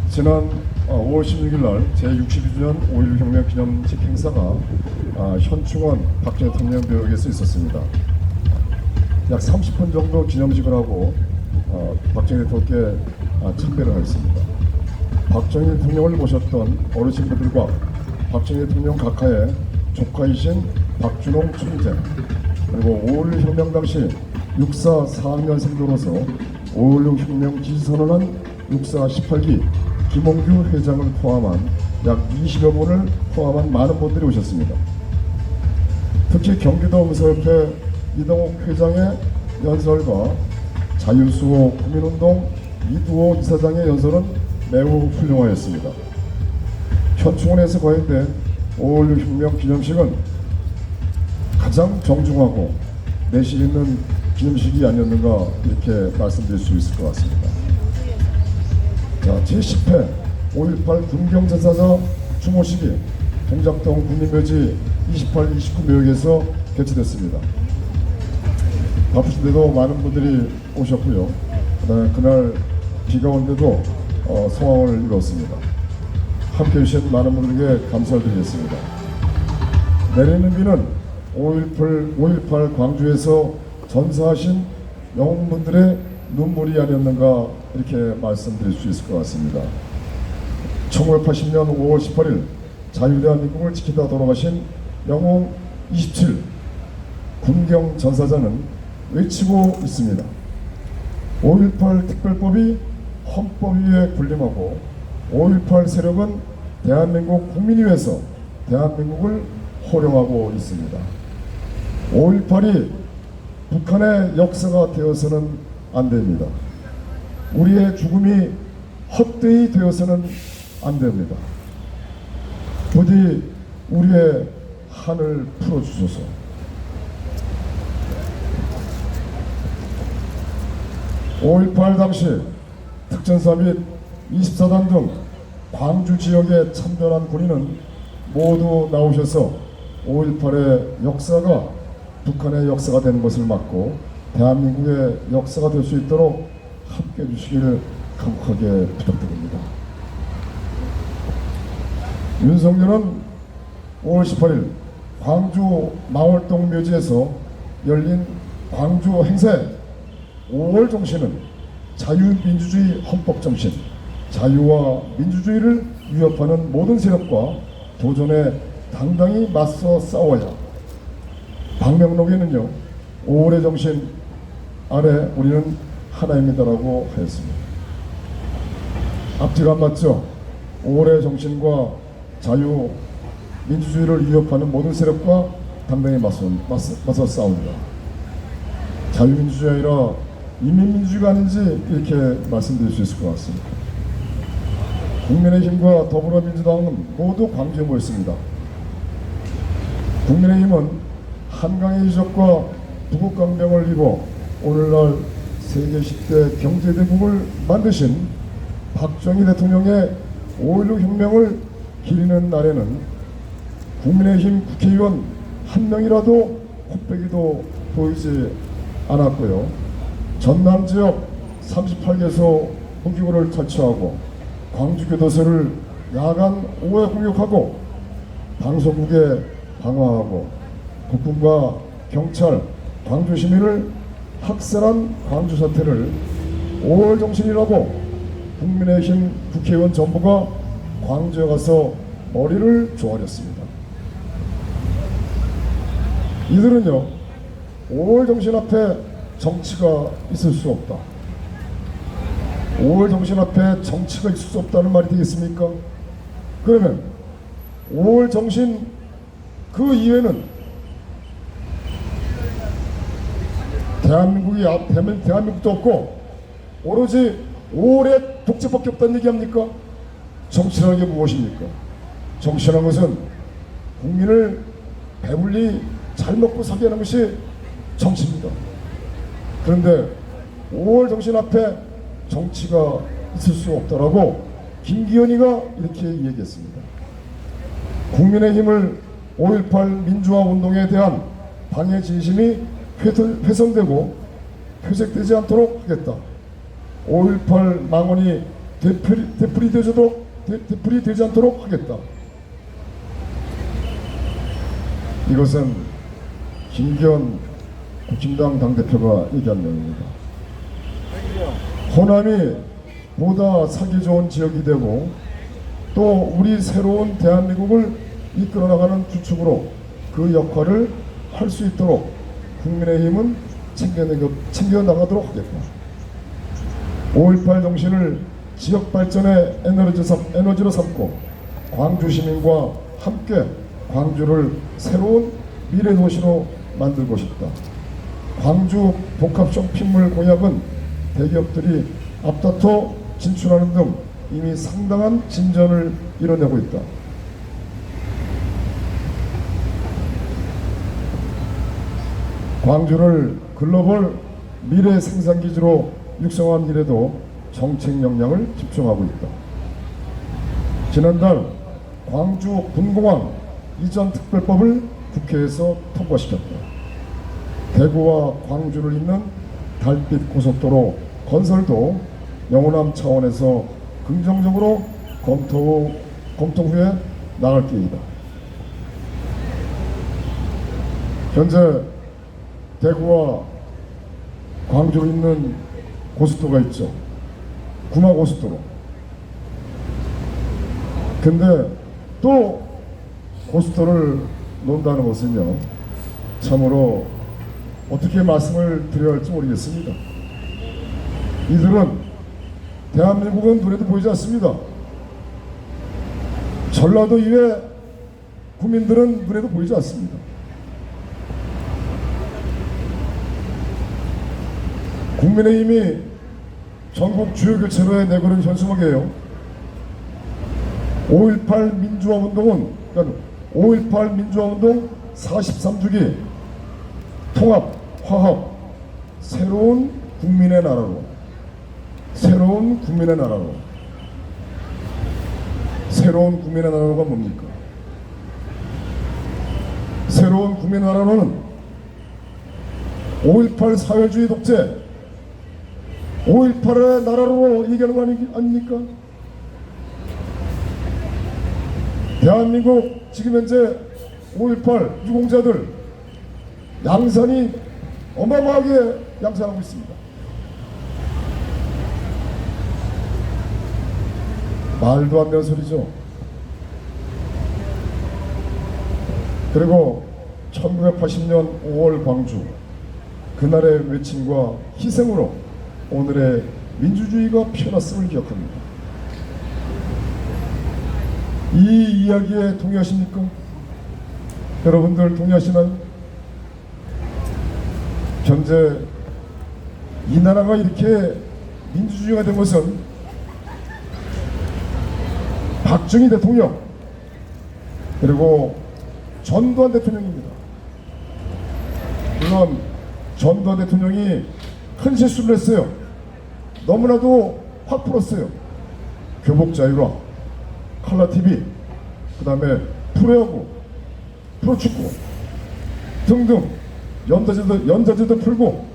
지난 5월 16일 날 제62주년 5.16 혁명 기념식 행사가 현충원 박정희 대통령묘역에서 있었습니다. 약 30분 정도 기념식을 하고 박정희 대통령께 참배를 하였습니다. 박정희 대통령을 모셨던 어르신분들과 박정희 대통령 각하의 조카이신 박준홍 총재, 그리고 5.16 혁명 당시 육사 4학년생도로서 5.16 혁명 지지선언한 육사 18기 김홍규 회장을 포함한 약 20여 분을 포함한 많은 분들이 오셨습니다. 특히 경기도 의사협회 이동욱 회장의 연설과 자유수호 국민운동 이두호 이사장의 연설은 매우 훌륭하였습니다. 현충원에서 거행된 5.16 혁명 기념식은 가장 정중하고 내실 있는 기념식이 아니었는가 이렇게 말씀드릴 수 있을 것 같습니다. 제10회 5.18 군경전사자 추모식이 동작동 국민묘지 28, 29묘역에서 개최됐습니다. 바쁘신데도 많은 분들이 오셨고요. 그다음에 그날 비가 온데도 성황을 이뤘습니다. 함께해 주신 많은 분들에게 감사를 드리겠습니다. 내리는 비는 5.18 광주에서 전사하신 영웅분들의 눈물이 아니었는가 이렇게 말씀드릴 수 있을 것 같습니다. 1980년 5월 18일 자유대한민국을 지키다 돌아가신 영웅 27 군경 전사자는 외치고 있습니다. 5.18 특별법이 헌법 위에 군림하고 5.18 세력은 대한민국 국민위에서 대한민국을 호령하고 있습니다. 5.18이 북한의 역사가 되어서는 안 됩니다. 우리의 죽음이 헛되이 되어서는 안 됩니다. 부디 우리의 한을 풀어주소서. (5.18) 당시 특전사 및 24단 등 광주 지역에 참전한 군인은 모두 나오셔서 5.18의 역사가 북한의 역사가 되는 것을 막고 대한민국의 역사가 될 수 있도록 함께해 주시기를 간곡하게 부탁드립니다. 윤석열은 5월 18일 광주 망월동 묘지에서 열린 광주 행사에 5월 정신은 자유민주주의 헌법정신, 자유와 민주주의를 위협하는 모든 세력과 도전에 당당히 맞서 싸워야 방명록에는요 5월의 정신 아래 우리는 하나입니다라고 하였습니다. 앞뒤가 안 맞죠? 5월의 정신과 자유 민주주의를 위협하는 모든 세력과 당당히 맞서 싸운다. 자유민주주의가 아니라 인민민주주의가 아닌지 이렇게 말씀드릴 수 있을 것 같습니다. 국민의힘과 더불어민주당은 모두 광주에 모였습니다. 국민의힘은 한강의 이적과 부국강병을 입어 오늘날 세계 10대 경제대국을 만드신 박정희 대통령의 5.16 혁명을 기리는 날에는 국민의힘 국회의원 한 명이라도 코빼기도 보이지 않았고요. 전남 지역 38개소 무기고를 탈취하고 광주교도소를 야간 오해 공격하고 방송국에 방화하고 국군과 경찰, 광주 시민을 학살한 광주 사태를 5월 정신이라고 국민의힘 국회의원 전부가 광주에 가서 머리를 조아렸습니다. 이들은요 5월 정신 앞에 정치가 있을 수 없다. 5월 정신 앞에 정치가 있을 수 없다는 말이 되겠습니까? 그러면 5월 정신 그 이외에는 대한민국도 없고 오로지 5월의 독재밖에 없다는 얘기합니까? 정치라는 게 무엇입니까? 정치라는 것은 국민을 배불리 잘 먹고 살게 하는 것이 정치입니다. 그런데 5월 정신 앞에 정치가 있을 수 없다라고 김기현이가 이렇게 얘기했습니다. 국민의힘을 5.18 민주화 운동에 대한 방해 진심이 훼손되고 표색되지 않도록 하겠다. 5.18 망언이 되풀이 되지 않도록 하겠다. 이것은 김기현 국힘당 당대표가 얘기한 내용입니다. 호남이 보다 살기 좋은 지역이 되고 또 우리 새로운 대한민국을 이끌어 나가는 주축으로 그 역할을 할 수 있도록 국민의힘은 챙겨나가도록 하겠다. 5.18 정신을 지역 발전의 에너지로 삼고 광주 시민과 함께 광주를 새로운 미래 도시로 만들고 싶다. 광주 복합 쇼핑몰 공약은 대기업들이 앞다퉈 진출하는 등 이미 상당한 진전을 이뤄내고 있다. 광주를 글로벌 미래 생산기지로 육성한 일에도 정책 역량을 집중하고 있다. 지난달 광주 군공항 이전 특별법을 국회에서 통과시켰다. 대구와 광주를 잇는 달빛 고속도로 건설도 영호남 차원에서 긍정적으로 검토 후에 나갈 계획이다. 현재 대구와 광주로 있는 고속도로가 있죠. 구마고속도로. 근데 또 고속도로를 논다는 것은요, 참으로 어떻게 말씀을 드려야 할지 모르겠습니다. 이들은 대한민국은 눈에도 보이지 않습니다. 전라도 이외 국민들은 눈에도 보이지 않습니다. 국민의힘이 전국 주요 교체로에 내걸은 현수막이에요. 5.18 민주화 운동은, 그러니까 5.18 민주화 운동 43주기 통합, 화합, 새로운 국민의 나라로, 새로운 국민의 나라로. 새로운 국민의 나라가 뭡니까? 새로운 국민의 나라로는 5.18 사회주의 독재, 5.18의 나라로 얘기하는 거 아닙니까? 대한민국 지금 현재 5.18 유공자들 양산이 어마어마하게 양산하고 있습니다. 말도 안 되는 소리죠. 그리고 1980년 5월 광주, 그날의 외침과 희생으로 오늘의 민주주의가 피어났음을 기억합니다. 이 이야기에 동의하십니까? 여러분들 동의하시나요? 현재 이 나라가 이렇게 민주주의가 된 것은 박정희 대통령 그리고 전두환 대통령입니다. 물론 전두환 대통령이 큰 실수를 했어요. 너무나도 확 풀었어요. 교복 자유화, 칼라 TV, 그 다음에 프로야구, 프로축구 등등 연자제도 풀고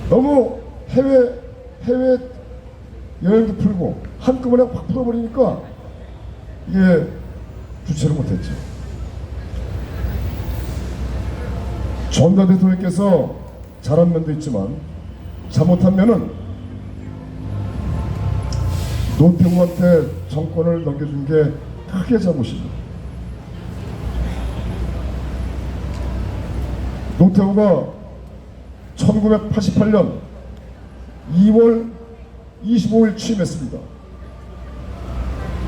너무 해외 여행도 풀고 한꺼번에 확 풀어버리니까 이게 주체를 못했죠. 전두환 대통령께서 잘한 면도 있지만 잘못한 면은 노태우한테 정권을 넘겨준 게 크게 잘못입니다. 노태우가 1988년 2월 25일 취임했습니다.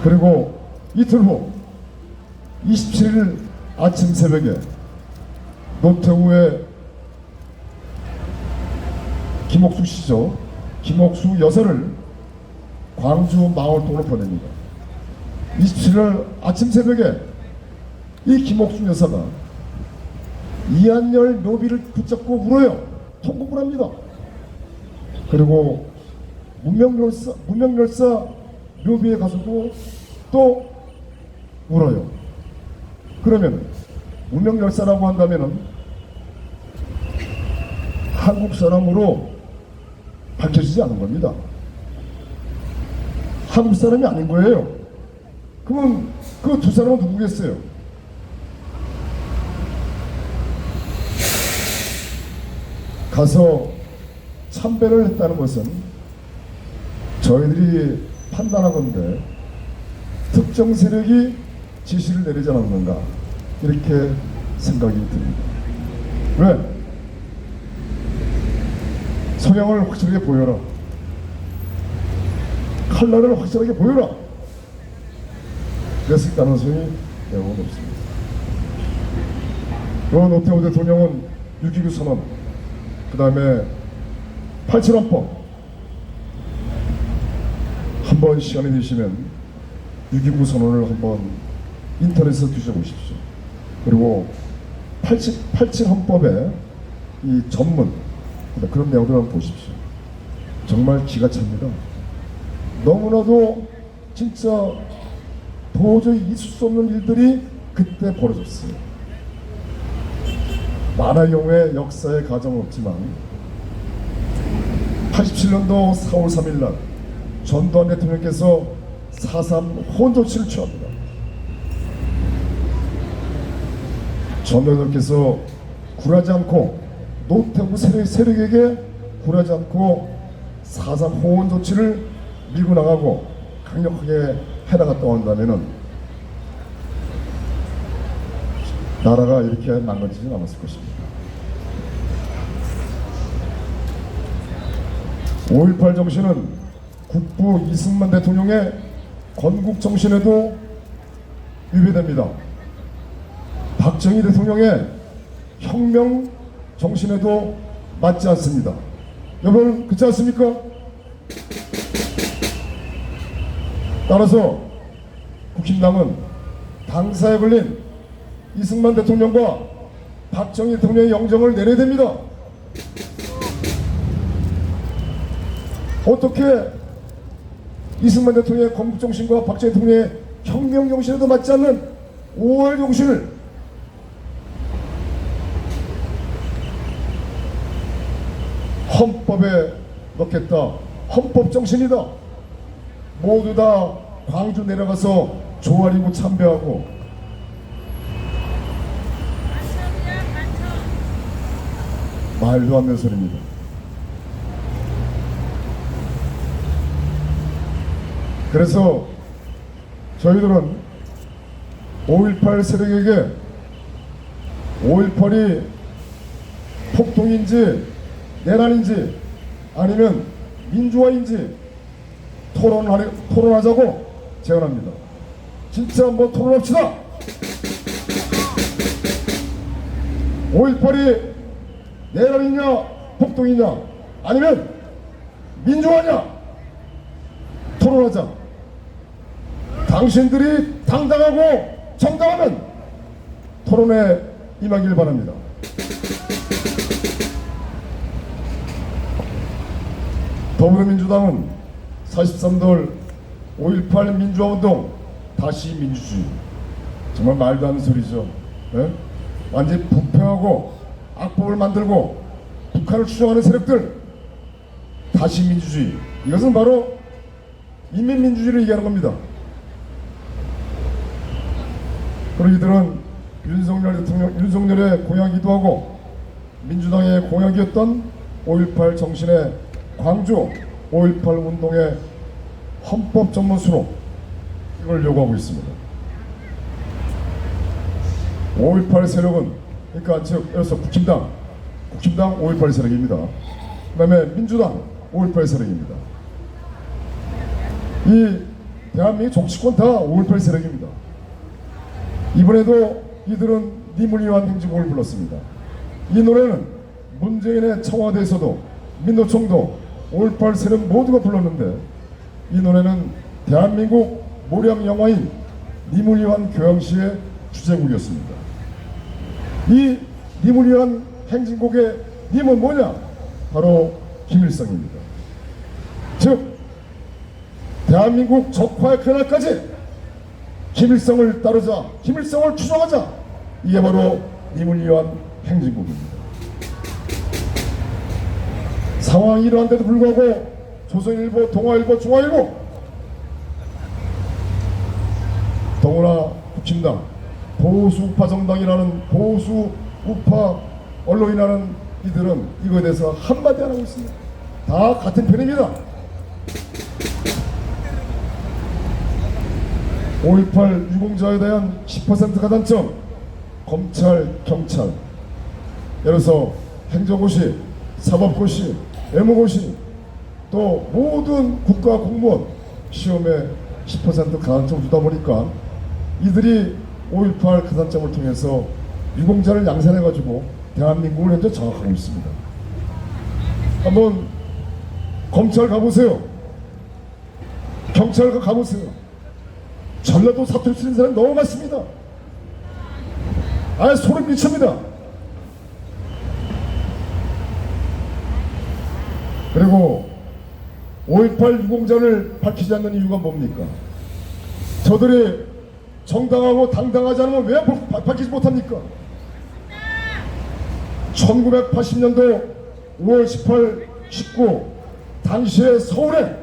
그리고 이틀 후 27일 아침 새벽에 노태우의 김옥수 씨죠. 김옥수 여사를 광주 마을동으로 보냅니다. 27일 아침 새벽에 이 김옥수 여사가 이한열 묘비를 붙잡고 울어요. 통곡을 합니다. 그리고 문명열사 묘비에 가서도 또 울어요. 그러면 문명열사라고 한다면은 한국 사람으로 밝혀지지 않은 겁니다. 한국 사람이 아닌 거예요. 그러면 그 두 사람은 누구겠어요? 가서 참배를 했다는 것은 저희들이 판단하건대 특정 세력이 지시를 내리지 않았는가 이렇게 생각이 듭니다. 왜? 성향을 확실하게 보여라. 칼날을 확실하게 보여라. 그랬을 가능성이 매우 높습니다. 노태우 대통령은 6.29 선언, 그 다음에 87헌법 한번 시간이 되시면 6.29 선언을 한번 인터넷에서 뒤져보십시오. 그리고 87헌법의 이 전문 그런 내용들을 한번 보십시오. 정말 기가 찹니다. 너무나도 진짜 도저히 있을 수 없는 일들이 그때 벌어졌어요. 만화의 경우에 역사의 가정은 없지만 87년도 4월 3일 날 전두환 대통령께서 4.3 호원 조치를 취합니다. 전두환 대통령께서 굴하지 않고 노태우 세력에게 굴하지 않고 4.3 호원 조치를 밀고 나가고 강력하게 해나갔다고 한다면은 나라가 이렇게 망가지진 않았을 것입니다. 5.18 정신은 국부 이승만 대통령의 건국 정신에도 위배됩니다. 박정희 대통령의 혁명 정신에도 맞지 않습니다. 여러분 그렇지 않습니까? 따라서 국힘당은 당사에 걸린 이승만 대통령과 박정희 대통령의 영정을 내려야 됩니다. 어떻게 이승만 대통령의 건국정신과 박정희 대통령의 혁명정신에도 맞지 않는 5월 정신을 헌법에 넣겠다. 헌법정신이다. 모두 다 광주 내려가서 조아리고 참배하고 말도 안 되는 소리입니다. 그래서 저희들은 5.18 세력에게 5.18이 폭동인지 내란인지 아니면 민주화인지 토론하자고 제안합니다. 진짜 한번 토론합시다. 5.18이 내란이냐 폭동이냐 아니면 민주화냐 토론하자. 당신들이 당당하고 정당하면 토론에 임하길 바랍니다. 더불어민주당은 43돌 5.18 민주화운동 다시 민주주의 정말 말도 안 되는 소리죠. 네? 완전히 부패하고 악법을 만들고 북한을 추종하는 세력들 다시 민주주의 이것은 바로 인민민주주의를 얘기하는 겁니다. 그리고 이들은 윤석열의 공약이기도 하고 민주당의 공약이었던 5.18 정신의 광주 5.18 운동의 헌법 전문수로 이걸 요구하고 있습니다. 5.18 세력은 그러니까 즉 여기서 국힘당 5.18 세력입니다. 그 다음에 민주당 5.18 세력입니다. 이 대한민국 정치권 다 5.18 세력입니다. 이번에도 이들은 님을 위한 행진곡을 불렀습니다. 이 노래는 문재인의 청와대에서도 민노총도 5.18 세력 모두가 불렀는데 이 노래는 대한민국 모량 영화인 님을 위한 교양시의 주제곡이었습니다. 이 님을 위한 행진곡의 님은 뭐냐? 바로 김일성입니다. 즉 대한민국 적화의 그날까지 김일성을 따르자, 김일성을 추종하자. 이게 바로 님을 위한 행진곡입니다. 상황이 이러한데도 불구하고 조선일보, 동아일보, 중화일보 더구나 국힘당, 보수 우파 정당이라는 보수 우파 언론이라는 이들은 이거에 대해서 한마디 안 하고 있습니다. 다 같은 편입니다. 5.18 유공자에 대한 10% 가산점, 검찰, 경찰, 예를 들어서 행정고시, 사법고시, 외무고시, 또 모든 국가 공무원 시험에 10% 가산점을 주다 보니까 이들이 5.18 가산점을 통해서 유공자를 양산해가지고 대한민국을 현재 장악하고 있습니다. 한번 검찰 가보세요. 경찰 가보세요. 전라도 사투리 쓰는 사람이 너무 많습니다. 아예 소름 끼칩니다. 그리고 5.18 유공자를 밝히지 않는 이유가 뭡니까? 저들이 정당하고 당당하지 않으면 왜 밝히지 못합니까? 1980년도 5월 18, 19 당시에 서울에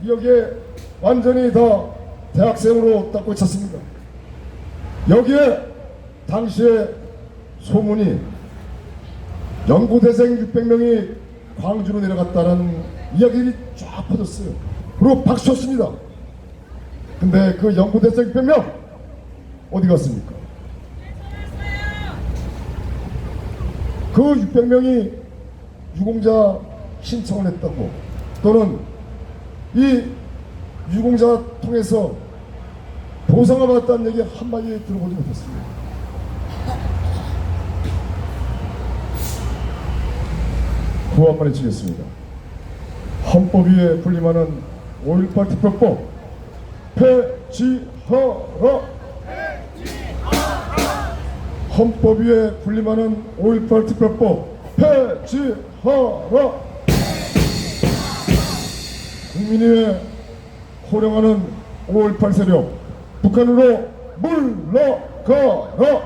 여기에 완전히 다 대학생으로 딱 꽂혔습니다. 여기에 당시에 소문이 연고대생 600명이 광주로 내려갔다는 이야기들이 쫙 퍼졌어요. 그리고 박수쳤습니다. 근데 그 연고대생 600명 어디 갔습니까? 그 600명이 유공자 신청을 했다고, 또는 이 유공자 통해서 보상을 받았다는 얘기 한마디 들어보지 못했습니다. 구호 한번 해치겠습니다. 헌법 위에 군림하는 5.18 특별법 폐지하라! 헌법 위에 군림하는 5.18 특별법 폐지하라! 국민이 호령하는 5.18 세력 북한으로 물러가라!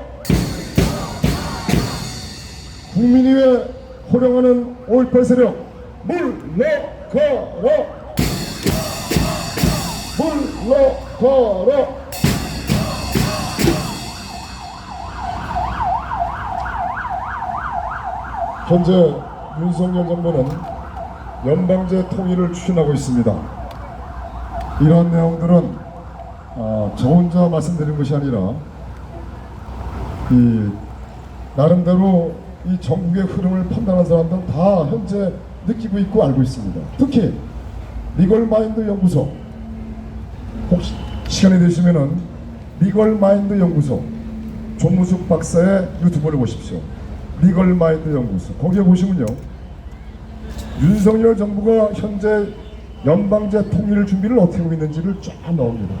국민이 호령하는 5.18 세력 물러가라! 물러가라! 현재 윤석열 정부는 연방제 통일을 추진하고 있습니다. 이런 내용들은 저 혼자 말씀드린 것이 아니라 나름대로 이 전국의 흐름을 판단하는 사람들은 다 현재 느끼고 있고 알고 있습니다. 특히 리걸마인드 연구소, 혹시 시간이 되시면은 리걸마인드 연구소 조무숙 박사의 유튜브를 보십시오. 리걸마인드 연구소, 거기에 보시면요, 윤석열 정부가 현재 연방제 통일 준비를 어떻게 하고 있는지를 쫙 나옵니다.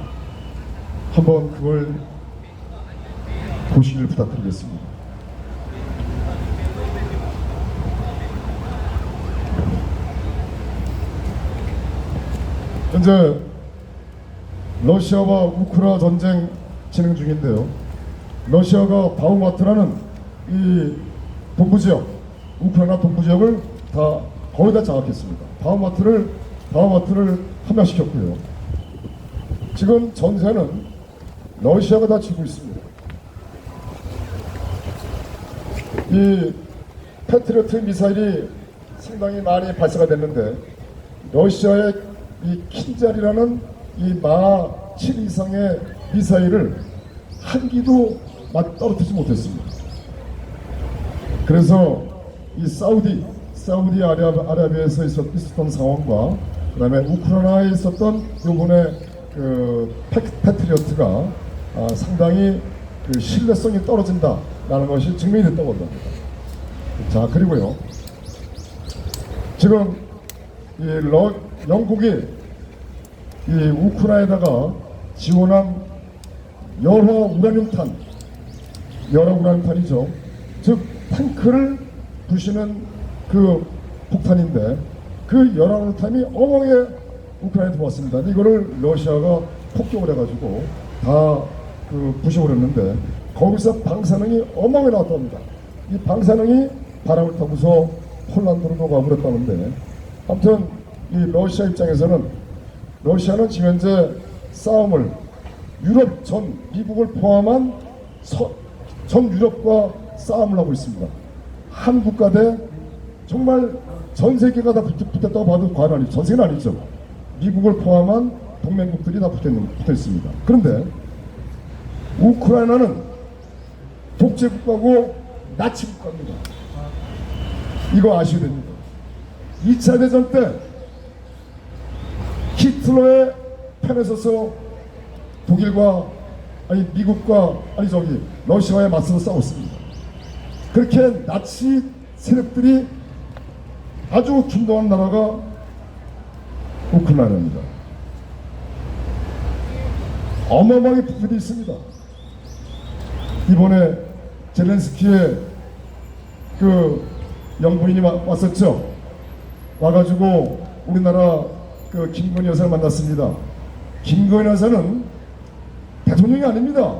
한번 그걸 보시길 부탁드리겠습니다. 현재 러시아와 우크라이나 전쟁 진행 중인데요, 러시아가 바흐마트라는 이 동부지역, 우크라이나 동부지역을 다 거의 다 장악했습니다. 바흐마트를 함락시켰고요. 지금 전세는 러시아가 다 쥐고 있습니다. 이 패트리어트 미사일이 상당히 많이 발사가 됐는데 러시아의 이 킨잘이라는 이 마하 7 이상의 미사일을 한 기도 떨어뜨리지 못했습니다. 그래서 이 사우디아라비아에서 있었던 상황과 그 다음에 우크라이나에 있었던 요번에 그 패트리어트가 상당히 그 신뢰성이 떨어진다라는 것이 증명이 됐다고 합니다. 자, 그리고요, 지금 영국이 이 우크라이나에다가 지원한 열화 우라늄탄이죠. 즉 탱크를 부시는 그 폭탄인데 그 열화 우라늄탄이 어마어마하게 우크라이나에 들어왔습니다. 근데 이거를 러시아가 폭격을 해가지고 다 부셔버렸는데 거기서 방사능이 어마어마하게 나왔다고 합니다. 이 방사능이 바람을 타고서 폴란드로 녹아버렸다는데, 아무튼 이 러시아 입장에서는, 러시아는 지금 현재 싸움을 유럽 전 미국을 포함한 전 유럽과 싸움을 하고 있습니다. 한 국가 대 정말 전 세계가 다 붙었다고 봐도 과언 아니죠. 전 세계는 아니죠. 미국을 포함한 동맹국들이 다 붙어 있습니다. 그런데 우크라이나는 독재국가고 나치국가입니다. 이거 아셔야 됩니다. 2차 대전 때 히틀러의 편에 서서 독일과 미국과 러시아에 맞서서 싸웠습니다. 그렇게 나치 세력들이 아주 준동한 나라가 우크라이나입니다. 어마어마하게 부패되어 있습니다. 이번에 젤렌스키의 그 영부인이 왔었죠. 와가지고 우리나라 그 김건희 여사를 만났습니다. 김건희 여사는 대통령이 아닙니다.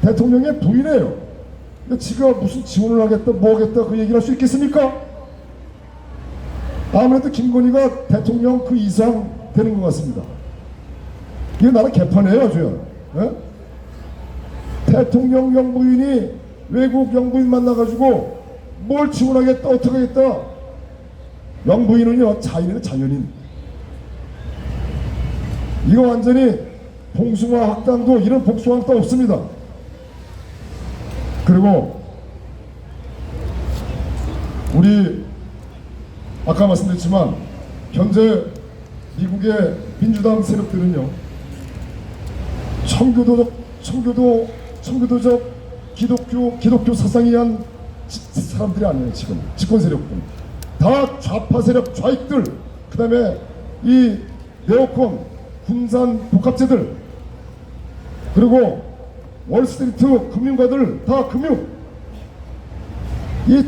대통령의 부인이에요. 지가 무슨 지원을 하겠다 뭐 하겠다 그 얘기를 할 수 있겠습니까? 아무래도 김건희가 대통령 그 이상 되는 것 같습니다. 이거 나라 개판이에요 아주요. 예? 대통령 영부인이 외국 영부인 만나가지고 뭘 지원하겠다 어떻게 하겠다. 영부인은요 자연이에요 자연인. 이거 완전히 봉숭아 학당도 이런 복숭아 학당 없습니다. 그리고 우리 아까 말씀드렸지만 현재 미국의 민주당 세력들은요 청교도적 기독교 사상이 한 사람들이 아니에요. 지금 집권 세력들 다 좌파 세력 좌익들, 그 다음에 이 네오콘 군산 복합체들, 그리고 월스트리트 금융가들 다 금융, 이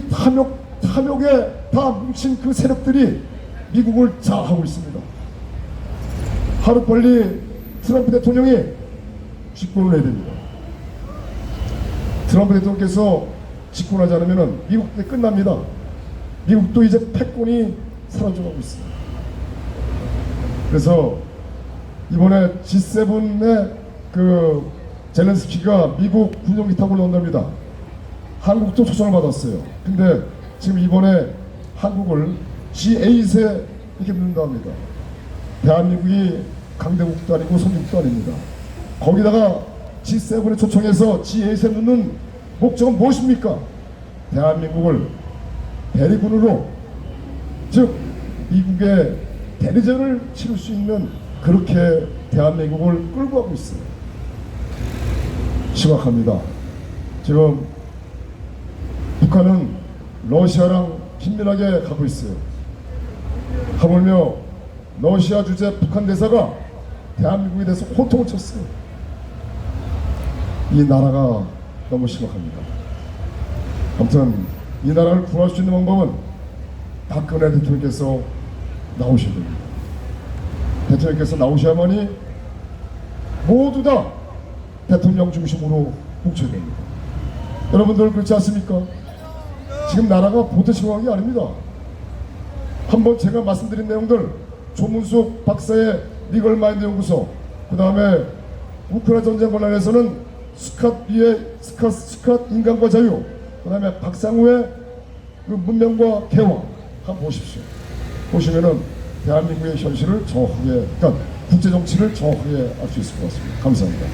탐욕에 다 뭉친 그 세력들이 미국을 장악하고 있습니다. 하루빨리 트럼프 대통령이 집권을 해야 됩니다. 트럼프 대통령께서 집권하지 않으면 미국도 끝납니다. 미국도 이제 패권이 사라져가고 있습니다. 그래서 이번에 G7의 그 젤렌스키가 미국 군용기 타고 온답니다. 한국도 초청을 받았어요. 근데 지금 이번에 한국을 G8에 이렇게 넣는다 합니다. 대한민국이 강대국도 아니고 선진국도 아닙니다. 거기다가 G7에 초청해서 G8에 넣는 목적은 무엇입니까? 대한민국을 대리군으로, 즉 미국의 대리전을 치를 수 있는, 그렇게 대한민국을 끌고 가고 있어요. 심각합니다. 지금 북한은 러시아랑 긴밀하게 가고 있어요. 하물며 러시아 주재 북한 대사가 대한민국에 대해서 호통을 쳤어요. 이 나라가 너무 심각합니다. 아무튼 이 나라를 구할 수 있는 방법은 박근혜 대통령께서 나오셔야 됩니다. 대통령께서 나오셔야만이 모두 다 대통령 중심으로 뭉쳐야 됩니다. 여러분들 그렇지 않습니까? 지금 나라가 보태시공한 게 아닙니다. 한번 제가 말씀드린 내용들, 조문숙 박사의 리걸마인드 연구소, 그 다음에 우크라이나 전쟁 관련해서는 스캇 인간과 자유, 그 다음에 박상우의 그 문명과 개화 한번 보십시오. 보시면은 대한민국의 현실을 정확하게, 그러니까 국제 정치를 정확하게 알 수 있을 것 같습니다. 감사합니다.